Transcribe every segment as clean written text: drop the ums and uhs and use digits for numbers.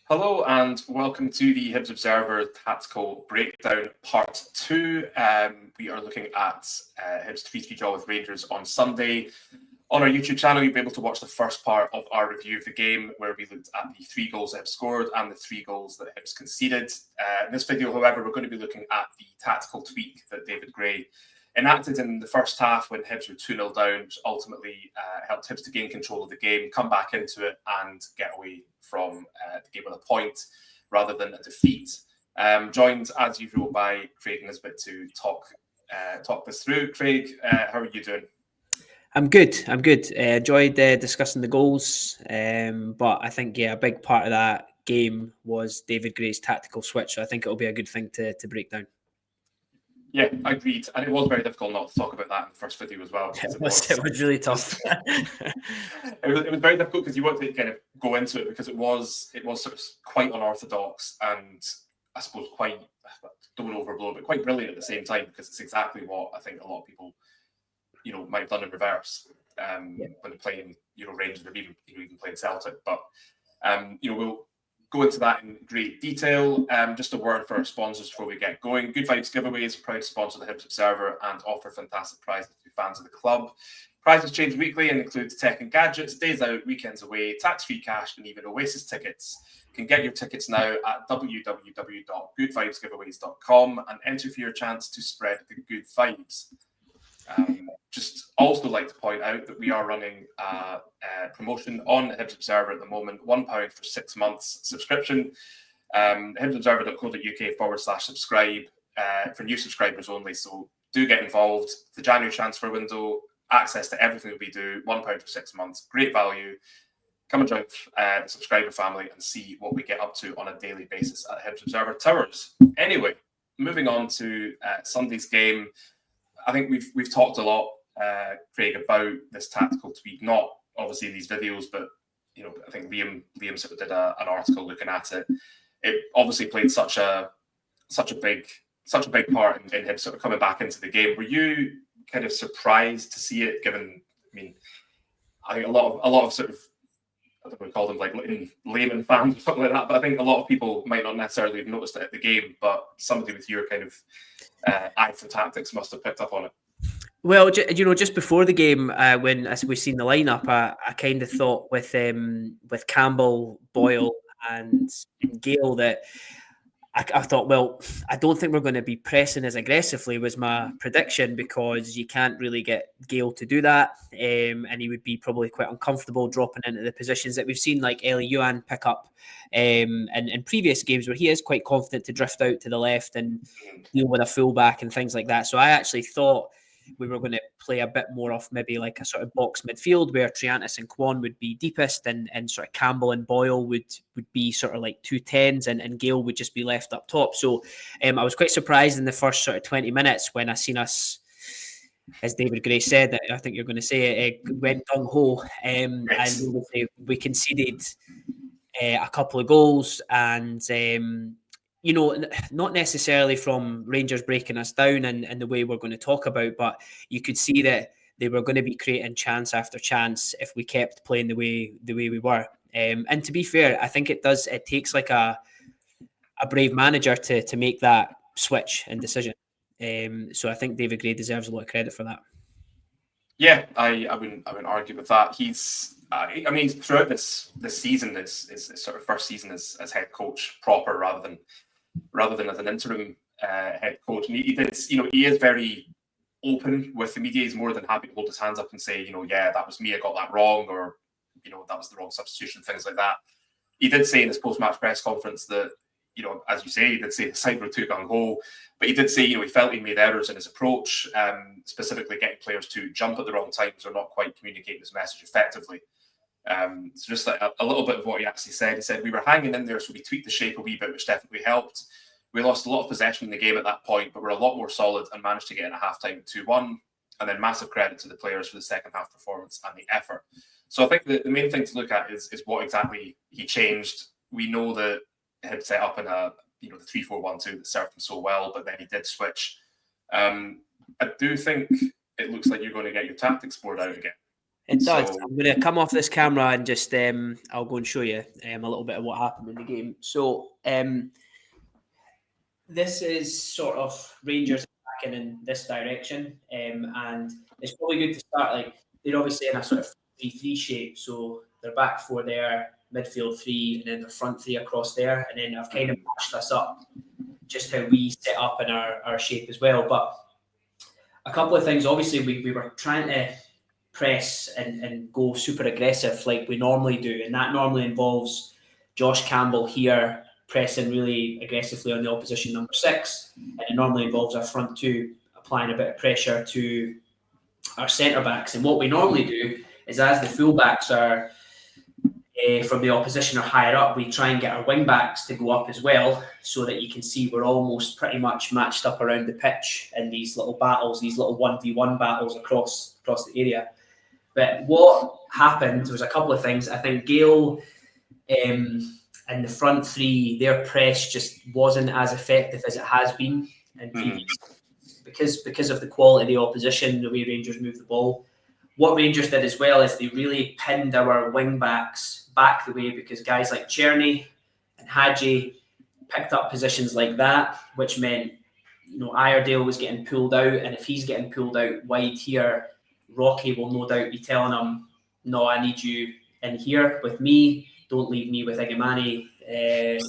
Hello and welcome to the Hibs Observer Tactical Breakdown Part 2. We are looking at Hibs 3-3 draw with Rangers on Sunday. On our YouTube channel, you'll be able to watch the first part of our review of the game, where we looked at the 3 goals that Hibs scored and the 3 goals that Hibs conceded. In this video, however, we're going to be looking at the tactical tweak that David Gray enacted in the first half when Hibs were 2-0 down, which ultimately helped Hibs to gain control of the game, come back into it and get away from the game with a point rather than a defeat. Joined, as usual, by Craig Nisbet to talk this through. Craig, how are you doing? I'm good. Enjoyed discussing the goals, but I think, a big part of that game was David Gray's tactical switch. So I think it'll be a good thing to break down. Yeah, agreed. And it was very difficult not to talk about that in the first video as well. It was really tough. it was very difficult because you wanted to kind of go into it because it was sort of quite unorthodox and I suppose quite, don't overblow, but quite brilliant at the same time, because it's exactly what I think a lot of people, might have done in reverse when they're playing, Rangers or even playing Celtic. But, we'll go into that in great detail. Just a word for our sponsors before we get going. Good Vibes Giveaways, proud to sponsor the Hibs Observer and offer fantastic prizes to fans of the club. Prizes change weekly and include tech and gadgets, days out, weekends away, tax-free cash, and even Oasis tickets. You can get your tickets now at www.goodvibesgiveaways.com and enter for your chance to spread the good vibes. Just also like to point out that we are running a promotion on Hibs Observer at the moment, £1 for 6 months subscription. hibsobserver.co.uk/subscribe for new subscribers only. So do get involved. The January transfer window, access to everything that we do, £1 for 6 months, great value. Come and join the subscriber family and see what we get up to on a daily basis at Hibs Observer Towers. Anyway, moving on to Sunday's game. I think we've talked a lot, Craig, about this tactical tweak, not obviously in these videos, but I think Liam sort of did an article looking at it. It obviously played such a big part in him sort of coming back into the game. Were you kind of surprised to see it? Given, I think a lot of sort of, I don't know, we call them like layman fans or something like that, but I think a lot of people might not necessarily have noticed it at the game, but somebody with your kind of eye for tactics must have picked up on it. Well, just before the game, when as we've seen the lineup, I kind of thought with Campbell, Boyle, and Gale that I thought, well, I don't think we're going to be pressing as aggressively, was my prediction, because you can't really get Gale to do that, and he would be probably quite uncomfortable dropping into the positions that we've seen like Eli Yuan pick up in previous games, where he is quite confident to drift out to the left and deal with a fullback and things like that. So I actually thought we were going to play a bit more off maybe like a sort of box midfield, where Triantis and Kwon would be deepest, and sort of Campbell and Boyle would be sort of like 2 10s, and Gale would just be left up top. So I was quite surprised in the first sort of 20 minutes when I seen us, as David Gray said, that I think you're going to say, it went gung-ho, and we conceded a couple of goals, and not necessarily from Rangers breaking us down in the way we're going to talk about, but you could see that they were going to be creating chance after chance if we kept playing the way we were. And to be fair, I think it takes like a brave manager to make that switch and decision. So I think David Gray deserves a lot of credit for that. Yeah, I wouldn't argue with that. He's throughout this season, his sort of first season as head coach proper, rather than as an interim head coach. And he is very open with the media. He's more than happy to hold his hands up and say, yeah, that was me, I got that wrong, or that was the wrong substitution, things like that. He did say in his post-match press conference that, as you say, he did say the side were too gung-ho, but he did say, he felt he made errors in his approach, specifically getting players to jump at the wrong times or not quite communicating his message effectively. So just like a little bit of what he actually said. He said, we were hanging in there, so we tweaked the shape a wee bit, which definitely helped. We lost a lot of possession in the game at that point, but we're a lot more solid and managed to get in at halftime at 2-1. And then massive credit to the players for the second half performance and the effort. So I think the main thing to look at is what exactly he changed. We know that he had set up in the 3-4-1-2 that served him so well, but then he did switch. I do think it looks like you're going to get your tactics board out again. It does. So I'm going to come off this camera and just I'll go and show you a little bit of what happened in the game. So this is sort of Rangers attacking in this direction, and it's probably good to start. Like, they're obviously in a sort of 3-3 shape, so they're back four there, midfield three, and then the front three across there. And then I've kind of matched us up just how we set up in our shape as well. But a couple of things. Obviously, we were trying to press and go super aggressive like we normally do, and that normally involves Josh Campbell here pressing really aggressively on the opposition number 6, and it normally involves our front two applying a bit of pressure to our centre backs. And what we normally do is, as the full backs are from the opposition are higher up, we try and get our wing backs to go up as well, so that you can see we're almost pretty much matched up around the pitch in these little battles, these little 1v1 battles across the area. But what happened was a couple of things. I think Gale and the front three, their press just wasn't as effective as it has been in previous, because of the quality of the opposition, the way Rangers move the ball. What Rangers did as well is they really pinned our wing backs back the way, because guys like Czerny and Hadji picked up positions like that, which meant, Iredale was getting pulled out, and if he's getting pulled out wide here, Rocky will no doubt be telling him, no, I need you in here with me. Don't leave me with Igamani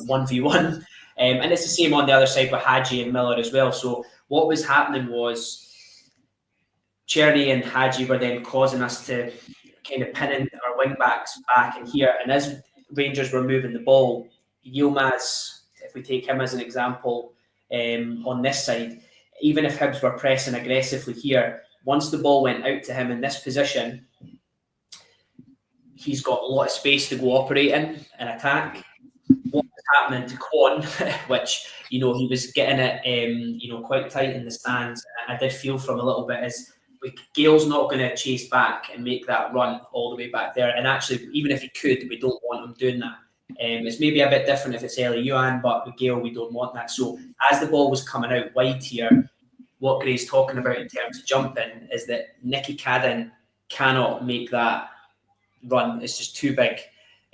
1v1. And it's the same on the other side with Hadji and Miller as well. So what was happening was Czerny and Hadji were then causing us to kind of pinning our wing backs back in here. And as Rangers were moving the ball, Yilmaz, if we take him as an example, on this side, even if Hibs were pressing aggressively here, once the ball went out to him in this position, he's got a lot of space to go operate in and attack. What was happening to Kwon, which, he was getting it, quite tight in the stands. I did feel from a little bit is Gale's not going to chase back and make that run all the way back there. And actually, even if he could, we don't want him doing that. It's maybe a bit different if it's Eli Yuan, but with Gale, we don't want that. So as the ball was coming out wide here, what Gray's talking about in terms of jumping is that Nicky Cadden cannot make that run. It's just too big.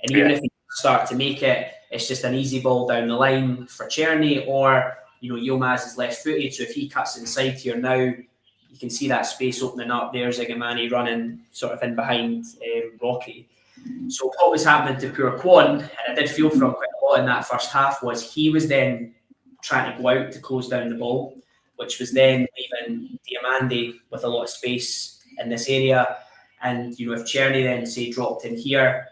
And even if he start to make it, it's just an easy ball down the line for Czerny, or, Yilmaz is left-footed, so if he cuts inside here now, you can see that space opening up. There's Igamani running sort of in behind Rocky. So what was happening to poor Kwon, and I did feel for him quite a lot in that first half, was he was then trying to go out to close down the ball, which was then leaving Diamande with a lot of space in this area. And, if Czerny then, say, dropped in here,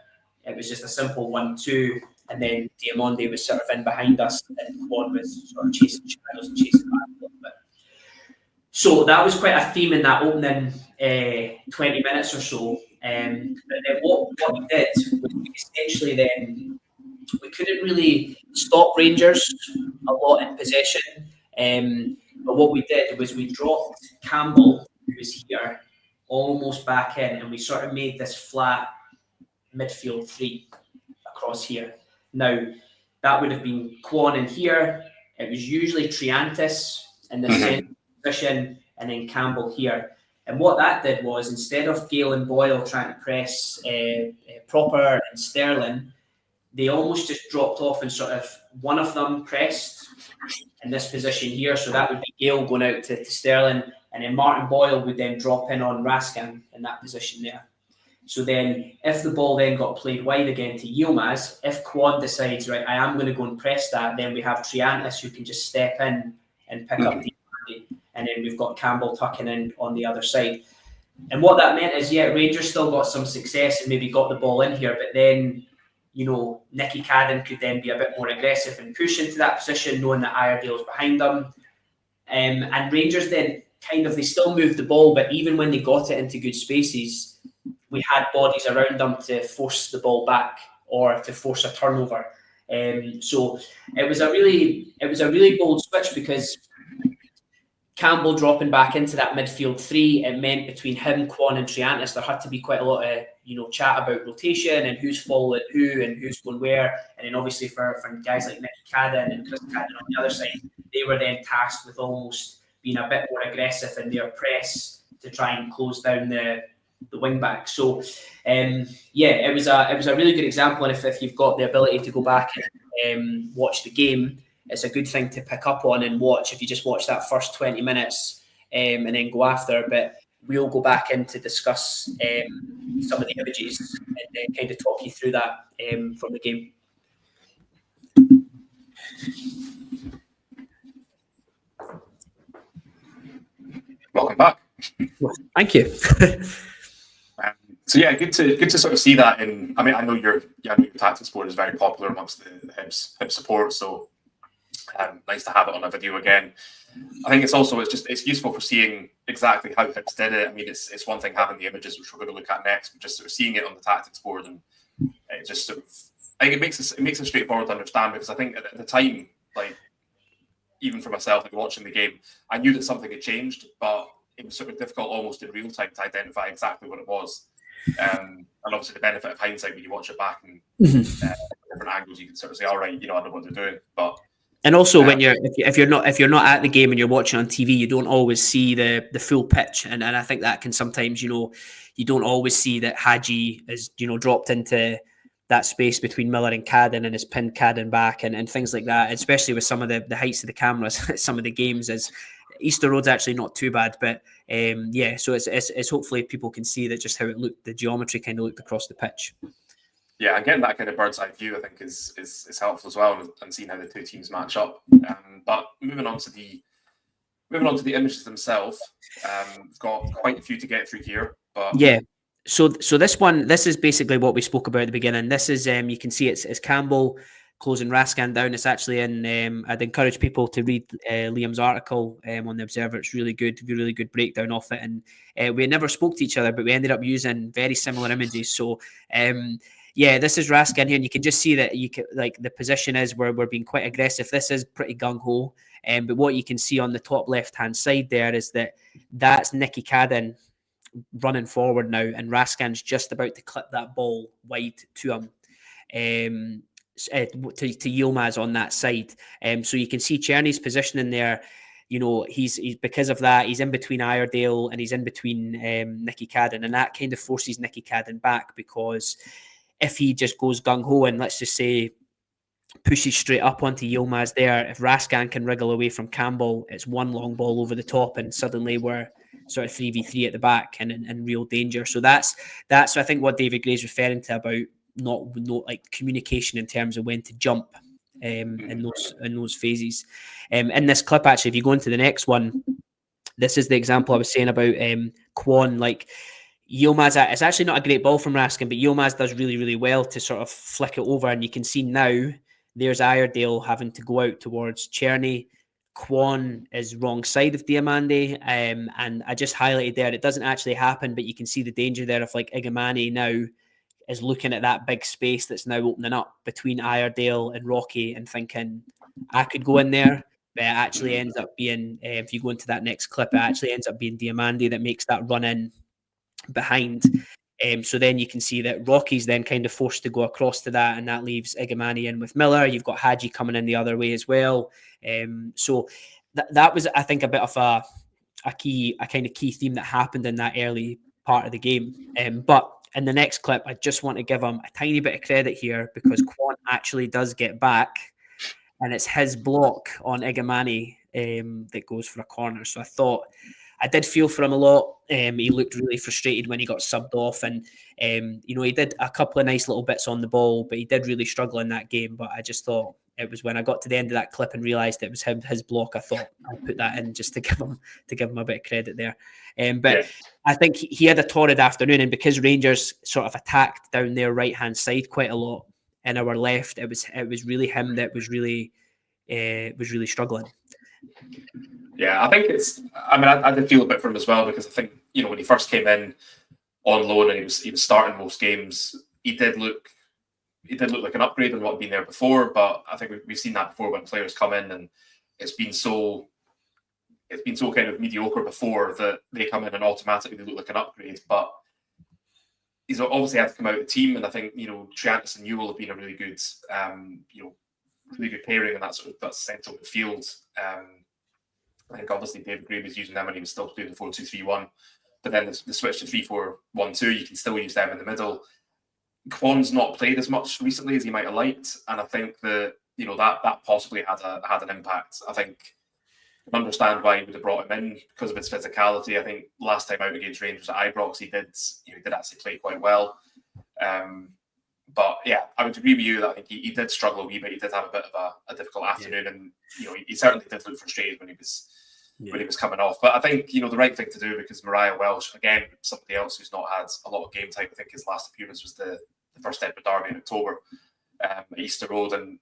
it was just a simple 1-2, and then Diamande was sort of in behind us, and Kwon was sort of chasing shadows and chasing back a little bit. So that was quite a theme in that opening 20 minutes or so. But then what we did was we essentially then, we couldn't really stop Rangers a lot in possession. But what we did was we dropped Campbell, who was here, almost back in, and we sort of made this flat midfield three across here. Now, that would have been Kwon in here. It was usually Triantis in the centre position, and then Campbell here. And what that did was, instead of Gale and Boyle trying to press Proper and Sterling, they almost just dropped off, and sort of one of them pressed in this position here. So that would be Gale going out to Sterling, and then Martin Boyle would then drop in on Raskin in that position there. So then, if the ball then got played wide again to Yilmaz, if Kwon decides, right, I am going to go and press that, then we have Triantis who can just step in and pick up the body, and then we've got Campbell tucking in on the other side. And what that meant is, Rangers still got some success and maybe got the ball in here, but then, Nicky Cadden could then be a bit more aggressive and push into that position, knowing that Iredale's behind them. And Rangers then they still moved the ball, but even when they got it into good spaces, we had bodies around them to force the ball back or to force a turnover. So it was a really bold switch, because Campbell dropping back into that midfield three, it meant between him, Kwon and Triantis, there had to be quite a lot of chat about rotation and who's following who and who's going where. And then obviously for guys like Nicky Cadden and Chris Cadden on the other side, they were then tasked with almost being a bit more aggressive in their press to try and close down the wing back. So it was a really good example. And if you've got the ability to go back and watch the game, it's a good thing to pick up on and watch. If you just watch that first 20 minutes and then go after, but we'll go back in to discuss some of the images and kind of talk you through that from the game. Welcome back. Well, thank you. So yeah, good to sort of see that. I mean, I know your tactics board is very popular amongst the Hibs support, so nice to have it on a video again. I think it's useful for seeing exactly how Hibs did it. I mean, it's one thing having the images, which we're going to look at next, but just sort of seeing it on the tactics board, and it just sort of, I think it makes it straightforward to understand, because I think at the time, like even for myself, like watching the game, I knew that something had changed, but it was sort of difficult almost in real time to identify exactly what it was. And obviously the benefit of hindsight, when you watch it back and different angles, you can sort of say, all right, I know what they're doing. But and also when if you're not at the game and you're watching on TV, you don't always see the full pitch, and I think that can sometimes, you don't always see that Hadji is dropped into that space between Miller and Cadden and has pinned Cadden back and things like that, especially with some of the heights of the cameras at some of the games. As Easter Road's actually not too bad, but so it's hopefully people can see that just how it looked, the geometry kind of looked across the pitch. Yeah, and getting that kind of bird's eye view, I think, is helpful as well, and seeing how the two teams match up. But moving on to the images themselves, got quite a few to get through here. But yeah. So this is basically what we spoke about at the beginning. This is you can see it's Campbell closing Raskin down. It's actually in. I'd encourage people to read Liam's article on the Observer. It's really good breakdown of it. And we never spoke to each other, but we ended up using very similar images. So this is Raskin here, and you can just see that the position is where we're being quite aggressive. This is pretty gung ho. But what you can see on the top left hand side there is that's Nicky Cadden running forward now, and Raskin's just about to clip that ball wide to him, to Yilmaz on that side. So you can see Czerny's positioning there. He's because of that, he's in between Iredale and he's in between Nicky Cadden, and that kind of forces Nicky Cadden back, because if he just goes gung-ho and let's just say pushes straight up onto Yilmaz there, if Raskin can wriggle away from Campbell, it's one long ball over the top, and suddenly we're sort of 3v3 at the back and in real danger. So that's I think what David Gray's referring to about not like communication in terms of when to jump in those phases. In this clip, actually, if you go into the next one, this is the example I was saying about Kwon. Like Yilmaz, it's actually not a great ball from Raskin, but Yilmaz does really, really well to sort of flick it over, and you can see now there's Iredale having to go out towards Czerny. Kwon is wrong side of Diamande, and I just highlighted there, it doesn't actually happen, but you can see the danger there of like Igamani now is looking at that big space that's now opening up between Iredale and Rocky and thinking, I could go in there, but it actually ends up being, if you go into that next clip, it actually ends up being Diamande that makes that run in behind. So then you can see that Rocky's then kind of forced to go across to that, and that leaves Igamani in with Miller. You've got Hadji coming in the other way as well. So that was, I think, a bit of a kind of key theme that happened in that early part of the game. But in the next clip, I just want to give him a tiny bit of credit here, because Kwon actually does get back, and it's his block on Igamani that goes for a corner. So I did feel for him a lot. He looked really frustrated when he got subbed off, and he did a couple of nice little bits on the ball, but he did really struggle in that game. But I just thought it was when I got to the end of that clip and realised it was his block, I thought I'll put that in just to give him a bit of credit there. But I think he had a torrid afternoon, and because Rangers sort of attacked down their right hand side quite a lot in our left, it was really him that was really struggling. Yeah, I think I did feel a bit for him as well, because I think, when he first came in on loan and he was starting most games, he did look like an upgrade on what had been there before. But I think we've seen that before when players come in, and it's been so kind of mediocre before that they come in and automatically look like an upgrade. But he's obviously had to come out of the team, and I think Triantis and Newell have been a really good really good pairing in that sort of that central midfield. I think obviously David Gray was using them when he was still doing the 4-2-3-1 but then the switch to 3-4-1-2, you can still use them in the middle. Kwon's not played as much recently as he might have liked, and I think that that possibly had an impact. I think I can understand why he would have brought him in because of his physicality. I think last time out against Rangers at Ibrox, he did actually play quite well. But yeah, I would agree with you that I think he did struggle a wee bit. He did have a bit of a difficult afternoon, and he certainly did look frustrated when he was coming off. But I think the right thing to do, because Mariah Welsh, again, somebody else who's not had a lot of game time. I think his last appearance was the first Edinburgh derby in October at Easter Road, and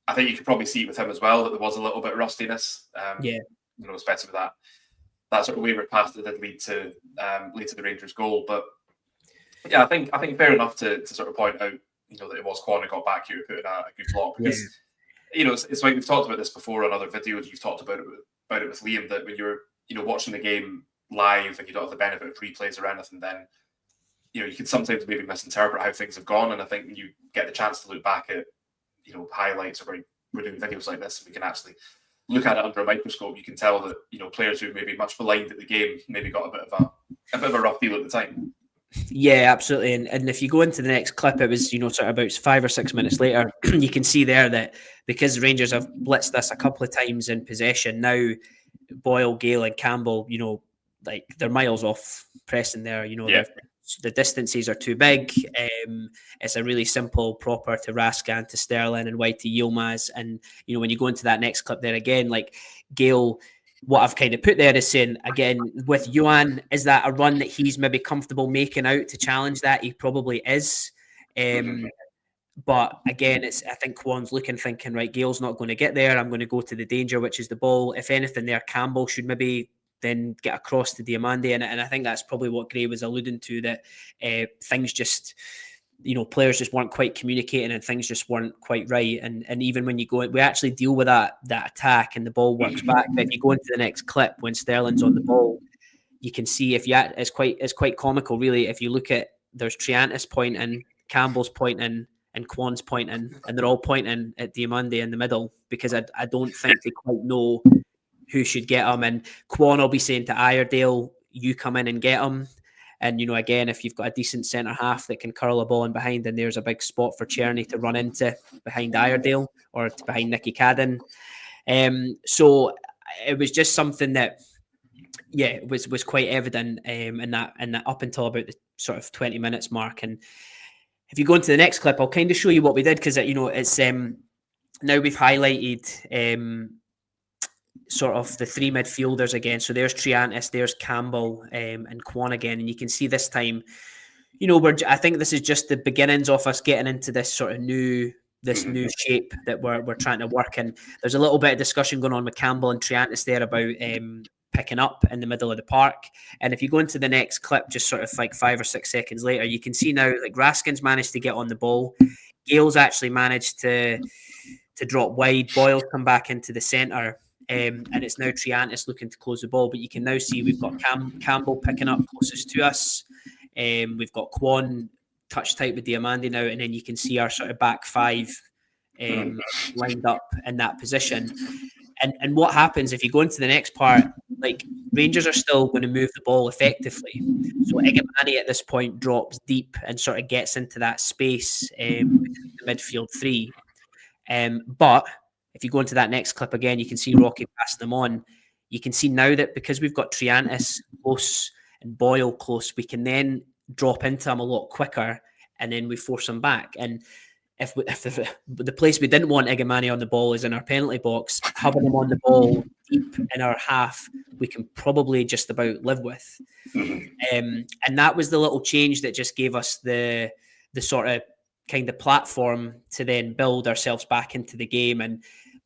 I think you could probably see with him as well that there was a little bit of rustiness. Especially with that sort of wayward pass that did lead to the Rangers goal. But yeah, I think fair enough to sort of point out that it was Kwon who got back here to put in a good block, because it's like we've talked about this before on other videos. You've talked about it with Liam, that when you're watching the game live and you don't have the benefit of replays or anything, then you can sometimes maybe misinterpret how things have gone. And I think when you get the chance to look back at highlights, or we're doing videos like this, and we can actually look at it under a microscope, you can tell that players who maybe much maligned at the game maybe got a bit of a rough deal at the time. Yeah, absolutely. And if you go into the next clip, it was sort of about 5 or 6 minutes later. You can see there that because Rangers have blitzed us a couple of times in possession, now Boyle, Gale, and Campbell, like they're miles off pressing there. The distances are too big. It's a really simple proper to Raskin, to Sterling, and wide to Yilmaz. And when you go into that next clip there again, like Gale, what I've kind of put there is saying, again, with Yohan, is that a run that he's maybe comfortable making out to challenge that? He probably is. But again, I think Kwon's thinking, right, Gale's not going to get there. I'm going to go to the danger, which is the ball. If anything there, Campbell should maybe then get across to Diamande. And I think that's probably what Gray was alluding to, that things just... players just weren't quite communicating, and things just weren't quite right. And even when you go, we actually deal with that attack and the ball works back. But if you go into the next clip, when Sterling's on the ball, you can see it's quite comical, really. If you look at, there's Triantis pointing, Campbell's pointing, and Kwon's pointing, and they're all pointing at Diamande in the middle, because I don't think they quite know who should get him. And Kwon will be saying to Iredale, you come in and get him. And, again, if you've got a decent centre half that can curl a ball in behind, then there's a big spot for Czerny to run into behind Iredale or behind Nicky Cadden. So it was just something that, was quite evident in that up until about the sort of 20 minutes mark. And if you go into the next clip, I'll kind of show you what we did, because, it's now we've highlighted sort of the three midfielders again. So there's Triantis, there's Campbell, and Kwon again. And you can see this time, I think this is just the beginnings of us getting into this sort of new shape that we're trying to work in. There's a little bit of discussion going on with Campbell and Triantis there about picking up in the middle of the park. And if you go into the next clip, just sort of like 5 or 6 seconds later, you can see now, like, Raskin's managed to get on the ball. Gale's actually managed to drop wide. Boyle's come back into the centre. And it's now Triantis looking to close the ball. But you can now see we've got Campbell picking up closest to us. We've got Kwon touch tight with Diamande now. And then you can see our sort of back five lined up in that position. And what happens if you go into the next part, like, Rangers are still going to move the ball effectively. So Egemani at this point drops deep and sort of gets into that space, the midfield three. But if you go into that next clip again, you can see Rocky passing them on. You can see now that because we've got Triantis close and Boyle close, we can then drop into them a lot quicker, and then we force them back. And if the place we didn't want Egemani on the ball is in our penalty box, having him on the ball deep in our half, we can probably just about live with. And that was the little change that just gave us the sort of kind of platform to then build ourselves back into the game and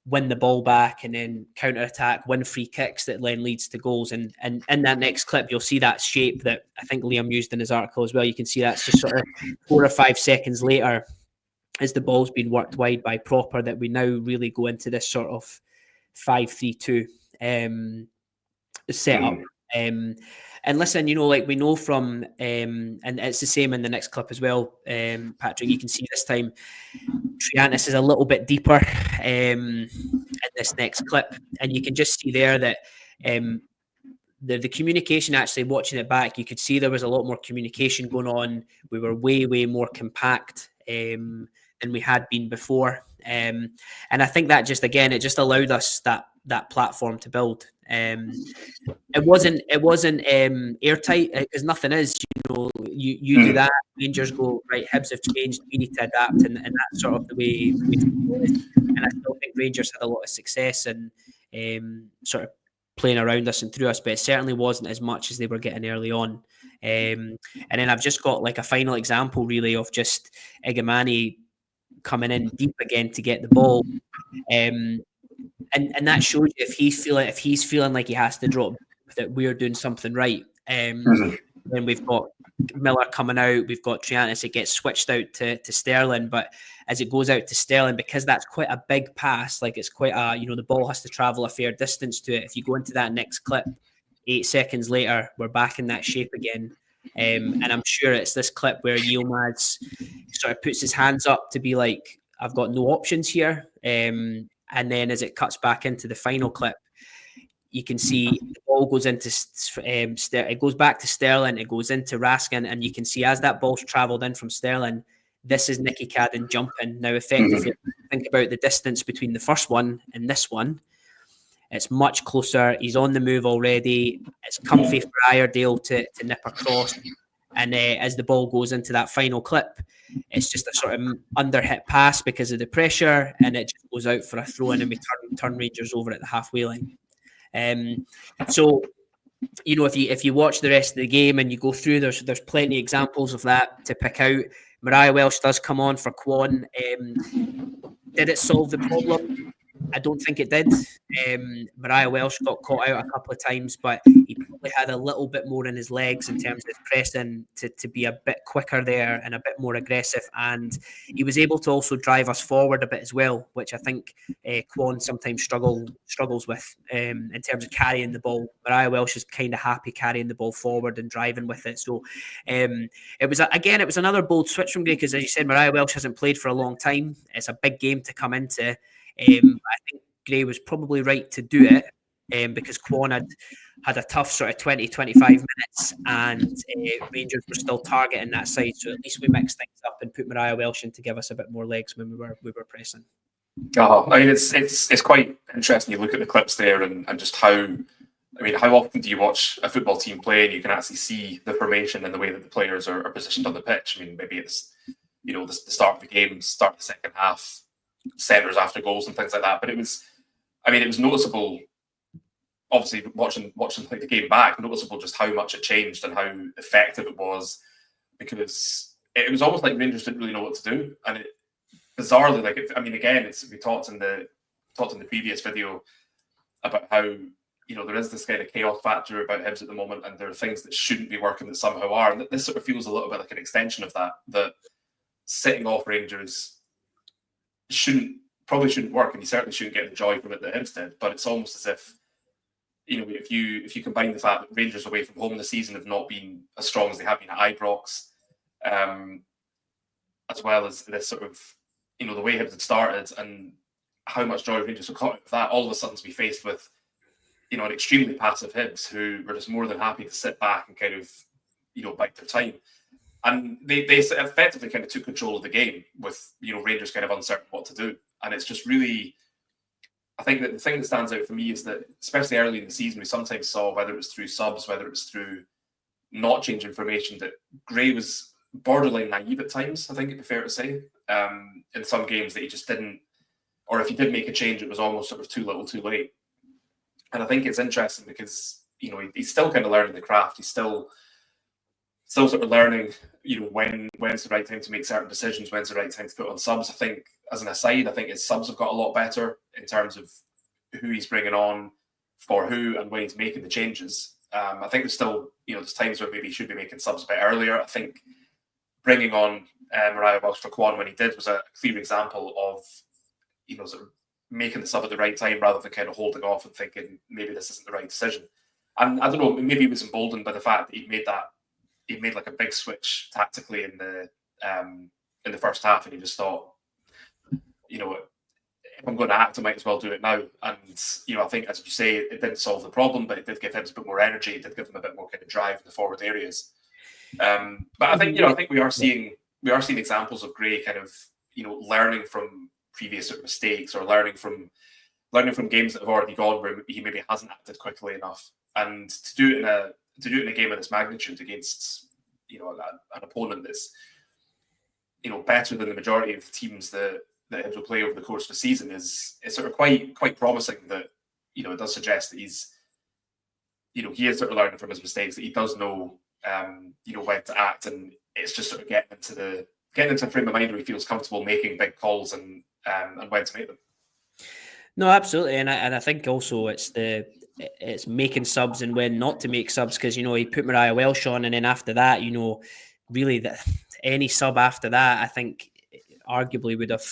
win the ball back, and then counter-attack, win free kicks that then leads to goals. And in that next clip, you'll see that shape that I think Liam used in his article as well. You can see that's just sort of 4 or 5 seconds later, as the ball's been worked wide by Proper, that we now really go into this sort of 5-3-2 setup. And listen, like we know from, and it's the same in the next clip as well, Patrick, you can see this time Triantis is a little bit deeper in this next clip. And you can just see there that the communication, actually watching it back, you could see there was a lot more communication going on. We were way more compact than we had been before. And I think that just, again, it just allowed us that platform to build. It wasn't airtight, because nothing is. You do that, Rangers go, right, Hibs have changed, we need to adapt, and that's sort of the way football is. And I still think Rangers had a lot of success in sort of playing around us and through us, but it certainly wasn't as much as they were getting early on. And then I've just got like a final example, really, of just Igamani coming in deep again to get the ball. And that shows you if he's feeling like he has to drop, that we're doing something right. Then we've got Miller coming out, we've got Triantis, it gets switched out to Sterling, but as it goes out to Sterling, because that's quite a big pass, like it's quite a, the ball has to travel a fair distance to it. If you go into that next clip, 8 seconds later, we're back in that shape again. And I'm sure it's this clip where Yilmaz sort of puts his hands up to be like, I've got no options here. And then as it cuts back into the final clip, you can see the ball goes into it goes back to Sterling, it goes into Raskin, and you can see as that ball's travelled in from Sterling, this is Nicky Cadden jumping. Now, effectively, think about the distance between the first one and this one. It's much closer. He's on the move already. It's comfy for Iredale to nip across. And as the ball goes into that final clip, it's just a sort of under-hit pass because of the pressure, and it just goes out for a throw-in, and we turn Rangers over at the halfway line. So, if you watch the rest of the game and you go through, there's plenty of examples of that to pick out. Mariah Welsh does come on for Kwon. Did it solve the problem? I don't think it did. Mariah Welsh got caught out a couple of times, but he probably had a little bit more in his legs in terms of his pressing to be a bit quicker there and a bit more aggressive. And he was able to also drive us forward a bit as well, which I think Kwon sometimes struggles with in terms of carrying the ball. Mariah Welsh is kind of happy carrying the ball forward and driving with it. So it was another bold switch from Gray, because as you said, Mariah Welsh hasn't played for a long time. It's a big game to come into. I think Gray was probably right to do it because Kwon had a tough sort of 20-25 minutes, and Rangers were still targeting that side. So at least we mixed things up and put Mariah Welsh in to give us a bit more legs when we were pressing. I mean, it's quite interesting. You look at the clips there and just how often do you watch a football team play and you can actually see the formation and the way that the players are positioned on the pitch? I mean, maybe it's the start of the game, start of the second half, centres after goals and things like that. But it was noticeable, obviously, watching like the game back, noticeable just how much it changed and how effective it was, because it was almost like Rangers didn't really know what to do. And it bizarrely, we talked in the previous video about how there is this kind of chaos factor about Hibs at the moment, and there are things that shouldn't be working that somehow are, and this sort of feels a little bit like an extension of that sitting off Rangers probably shouldn't work, and you certainly shouldn't get the joy from it that Hibs did. But it's almost as if if you combine the fact that Rangers away from home this season have not been as strong as they have been at Ibrox, as well as this sort of the way Hibs had started and how much joy Rangers were caught with that, all of a sudden to be faced with an extremely passive Hibs who were just more than happy to sit back and kind of bite their time. And they effectively kind of took control of the game with Rangers kind of uncertain what to do. And it's just really, I think that the thing that stands out for me is that, especially early in the season, we sometimes saw, whether it was through subs, whether it was through not changing formation, that Gray was borderline naive at times, I think it'd be fair to say, in some games that he just didn't, or if he did make a change, it was almost sort of too little too late. And I think it's interesting because, he's still kind of learning the craft. He's still sort of learning, when's the right time to make certain decisions, when's the right time to put on subs. I think, as an aside, I think his subs have got a lot better in terms of who he's bringing on for who and when he's making the changes. I think there's still, there's times where maybe he should be making subs a bit earlier. I think bringing on Mariah Welsh for Kwon when he did was a clear example of, sort of making the sub at the right time rather than kind of holding off and thinking maybe this isn't the right decision. And I don't know, maybe he was emboldened by the fact that he made like a big switch tactically in the first half, and he just thought, if I'm going to act, I might as well do it now. And I think, as you say, it didn't solve the problem, but it did give him a bit more energy. It did give him a bit more kind of drive in the forward areas. But I think we are seeing examples of Gray kind of learning from previous sort of mistakes, or learning from games that have already gone where he maybe hasn't acted quickly enough, and to do it in a game of this magnitude against an opponent that's better than the majority of teams that Hibs will play over the course of the season is sort of quite promising. That it does suggest that he is sort of learning from his mistakes, that he does know when to act, and it's just sort of getting into a frame of mind where he feels comfortable making big calls and when to make them. No, absolutely, and I think also it's making subs and when not to make subs, because he put Mariah Welsh on, and then after that, really that any sub after that, I think arguably would have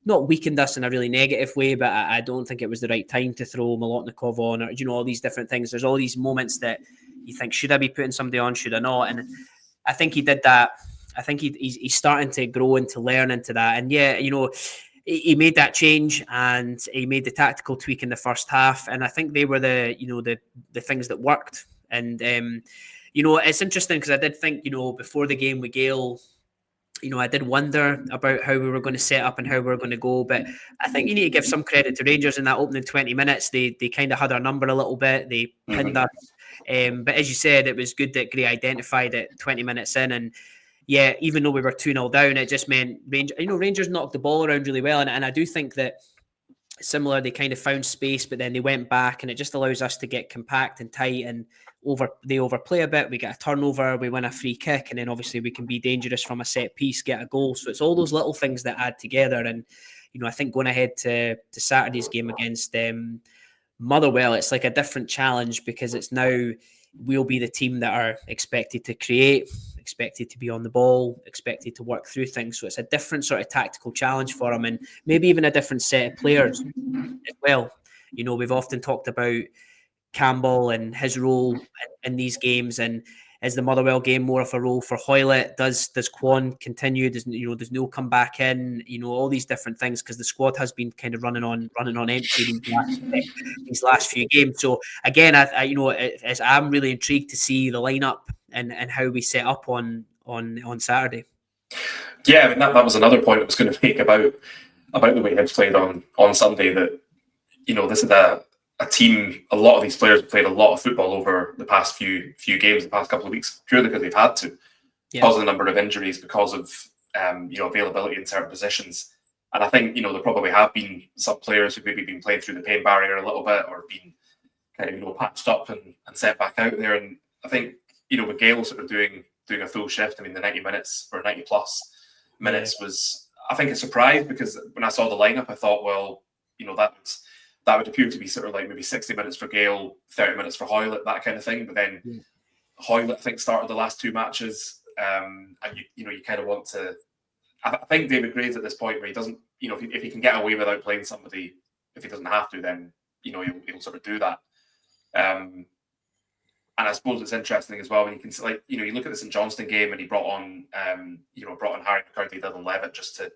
not weakened us in a really negative way, but I don't think it was the right time to throw Molotnikov on, or all these different things. There's all these moments that you think, should I be putting somebody on, should I not? And I think he did that. I think he's starting to grow and to learn into that. And yeah, he made that change, and he made the tactical tweak in the first half. And I think they were the things that worked. And it's interesting because I did think before the game with Gale, I did wonder about how we were going to set up and how we were going to go. But I think you need to give some credit to Rangers in that opening 20 minutes. They kind of had our number a little bit. They pinned us. But as you said, it was good that Gray identified it 20 minutes in. And yeah, even though we were 2-0 down, it just meant Rangers knocked the ball around really well. And I do think that similar, they kind of found space, but then they went back, and it just allows us to get compact and tight, and they overplay a bit. We get a turnover, we win a free kick, and then obviously we can be dangerous from a set piece, get a goal. So it's all those little things that add together. And I think going ahead to Saturday's game against Motherwell, it's like a different challenge, because it's now we'll be the team that are expected to create, expected to be on the ball, expected to work through things. So it's a different sort of tactical challenge for them, and maybe even a different set of players as well. We've often talked about Campbell and his role in these games, and is the Motherwell game more of a role for Hoylett? Does Quan continue? Does Neil come back in? All these different things, because the squad has been kind of running on empty these last few games. So again, I'm really intrigued to see the lineup and how we set up on Saturday. Yeah, I mean that was another point I was going to make about the way Hibs played on Sunday. That this is a team. A lot of these players have played a lot of football over the past few games, the past couple of weeks, purely because they've had to, because of the number of injuries, because of availability in certain positions. And I think there probably have been some players who've maybe been playing through the pain barrier a little bit, or been kind of patched up and sent back out there. And I think with Gale sort of doing a full shift, I mean the 90 minutes or 90 plus minutes was, I think, a surprise, because when I saw the lineup, I thought, well, that would appear to be sort of like maybe 60 minutes for Gale, 30 minutes for Hoylett, that kind of thing. But then Hoylett, I think, started the last two matches, and you kind of want to. I think David Gray's at this point where he doesn't, if he can get away without playing somebody, if he doesn't have to, then he'll sort of do that. And I suppose it's interesting as well when you can, like, you look at the St Johnstone game, and he brought on Harry McCarthy, Dylan Levitt, just to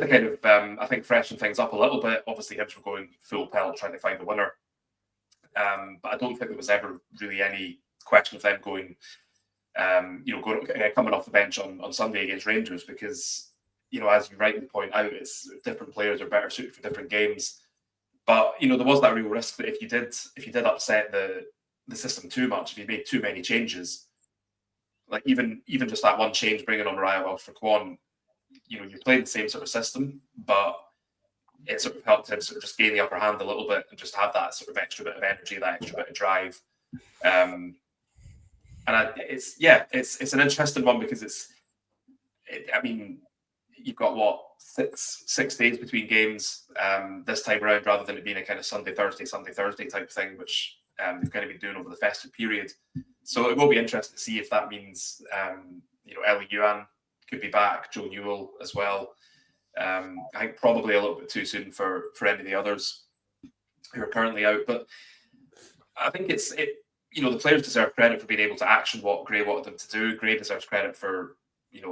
kind of, I think, freshen things up a little bit. Obviously, Hibs were going full pelt trying to find the winner. But I don't think there was ever really any question of them going, coming off the bench on Sunday against Rangers, because, as you rightly point out, it's different players are better suited for different games. But, there was that real risk that if you did upset the system too much, if you made too many changes, like even just that one change, bringing on Mariah Welsh for Quan, you played the same sort of system, but it sort of helped him sort of just gain the upper hand a little bit and just have that sort of extra bit of energy, that extra bit of drive. It's an interesting one, because you've got six days between games this time around, rather than it being a kind of Sunday Thursday type thing, which they've kind of been doing over the festive period. So it will be interesting to see if that means Ellie Yuan could be back, Joe Newell as well. I think probably a little bit too soon for any of the others who are currently out. But I think the players deserve credit for being able to action what Gray wanted them to do. Gray deserves credit for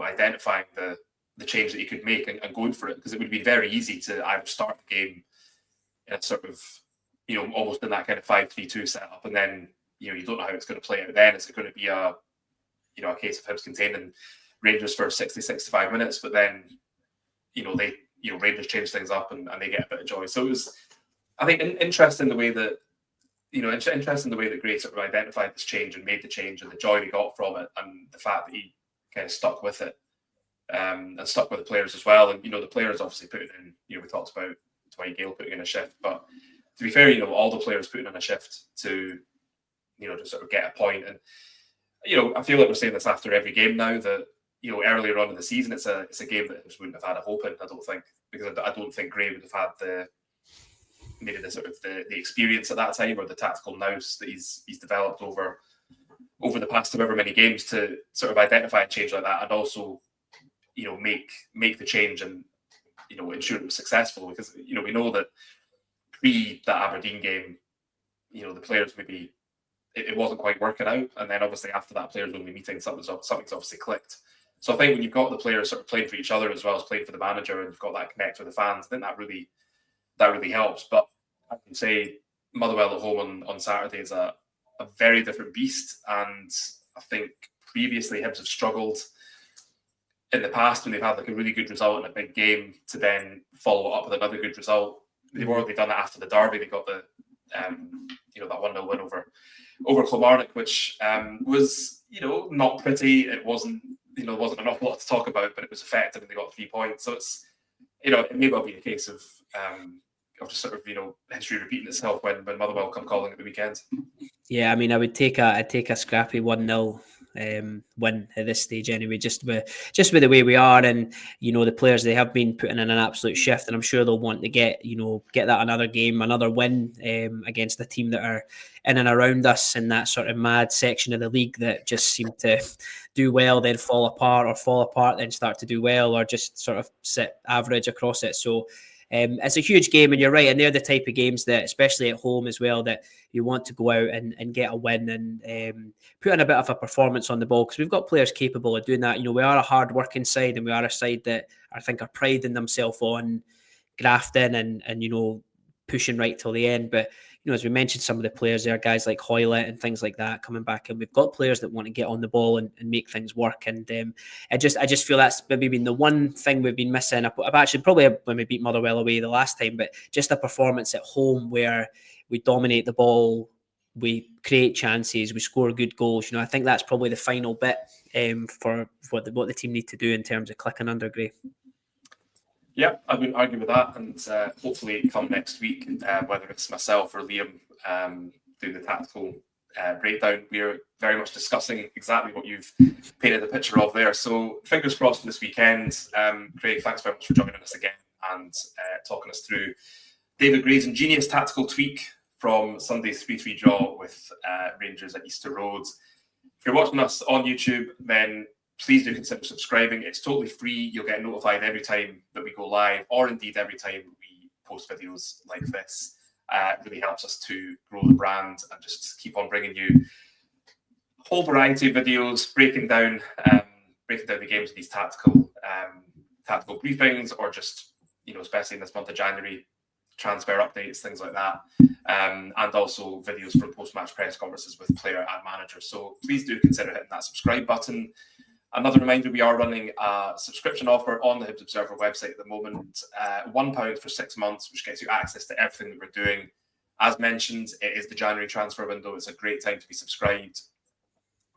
identifying the the change that he could make and going for it, because it would be very easy to either start the game in a sort of, almost in that kind of 5-3-2 setup, and then you don't know how it's going to play out. Then is it going to be a case of Hibs containing Rangers for 60-65 minutes, but then they Rangers change things up and they get a bit of joy. So it was, I think, interesting the way that Gray sort of identified this change and made the change, and the joy he got from it, and the fact that he kind of stuck with it, and stuck with the players as well. And the players obviously putting in, we talked about Dwight Gale putting in a shift, but to be fair, all the players putting in a shift to to sort of get a point. And I feel like we're saying this after every game now, that earlier on in the season it's a game that Hibs wouldn't have had a hope in, I don't think, because I don't think Gray would have had the experience at that time, or the tactical nous that he's developed over the past however many games to sort of identify a change like that, and also make the change and ensure it was successful. Because we know that pre that Aberdeen game, the players maybe it wasn't quite working out, and then obviously after that players only meeting, something's obviously clicked. So I think when you've got the players sort of playing for each other as well as playing for the manager, and you've got that connect with the fans, I think that really helps. But I can say Motherwell at home on Saturday is a very different beast, and I think previously Hibs have struggled in the past when they've had like a really good result in a big game to then follow it up with another good result. They've already done that after the derby. They got the that 1-0 win over Kilmarnock, which was not pretty. It wasn't there wasn't an awful lot to talk about, but it was effective and they got 3 points. So it's it may well be a case of just sort of history repeating itself when Motherwell come calling at the weekend. Yeah, I mean, I'd take a scrappy 1-0 win at this stage anyway, just with the way we are, and the players, they have been putting in an absolute shift, and I'm sure they'll want to get that another game, another win against the team that are in and around us in that sort of mad section of the league that just seem to do well then fall apart, or fall apart then start to do well, or just sort of sit average across it. So it's a huge game, and you're right, and they're the type of games that, especially at home as well, that you want to go out and get a win and put in a bit of a performance on the ball, because we've got players capable of doing that. We are a hard-working side, and we are a side that I think are priding themselves on grafting and pushing right till the end. But as we mentioned, some of the players there, guys like Hoylett and things like that coming back, and we've got players that want to get on the ball and make things work. And I just feel that's maybe been the one thing we've been missing. I've actually probably when we beat Motherwell away the last time, but just a performance at home where we dominate the ball, we create chances, we score good goals. I think that's probably the final bit for what the team need to do in terms of clicking under Gray. Yeah, I wouldn't argue with that, and hopefully come next week, whether it's myself or Liam doing the tactical breakdown, we're very much discussing exactly what you've painted the picture of there. So fingers crossed for this weekend. Craig, thanks very much for joining us again and talking us through David Gray's ingenious tactical tweak from Sunday's 3-3 draw with Rangers at Easter Road. If you're watching us on YouTube, then please do consider subscribing. It's totally free. You'll get notified every time that we go live, or indeed every time we post videos like this. It really helps us to grow the brand and just keep on bringing you a whole variety of videos, breaking down the games with these tactical briefings, or just especially in this month of January, transfer updates, things like that, and also videos from post-match press conferences with player and manager. So please do consider hitting that subscribe button. Another reminder, we are running a subscription offer on the Hibs Observer website at the moment. £1 for 6 months, which gets you access to everything that we're doing. As mentioned, it is the January transfer window. It's a great time to be subscribed.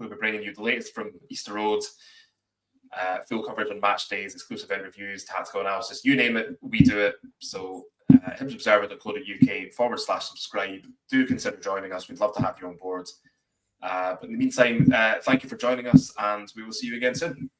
We'll be bringing you the latest from Easter Road, full coverage on match days, exclusive interviews, tactical analysis, you name it, we do it. So hibsobserver.co.uk/subscribe. Do consider joining us. We'd love to have you on board. But in the meantime, thank you for joining us, and we will see you again soon.